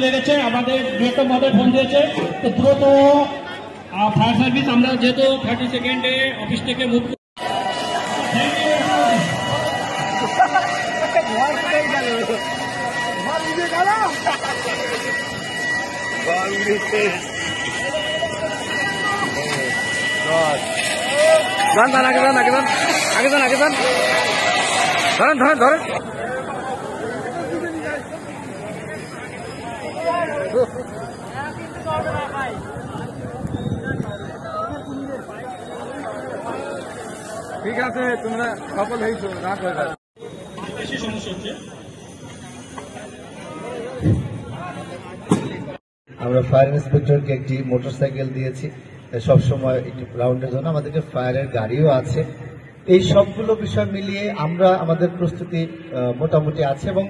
লেগেছে, আমাদের ডিরেক্টর মহোদয় ফোন দিয়েছে, তো দ্রুত ফায়ার সার্ভিস আমরা যেহেতু 30 সেকেন্ডে অফিস থেকে মুভ। ধরেন ঠিক আছে, তোমরা সফল হয়েছো, রাগ হয়ে গেল। বেশি সমস্যা হচ্ছে। আমরা ফায়ার ইন্সপেক্টরকে একটি মোটরসাইকেল দিয়েছি সবসময় একটু রাউন্ডের জন্য, আমাদেরকে ফায়ারের গাড়িও আছে। এই সবগুলো বিষয় মিলিয়ে আমরা আমাদের প্রস্তুতি মোটামুটি আছে এবং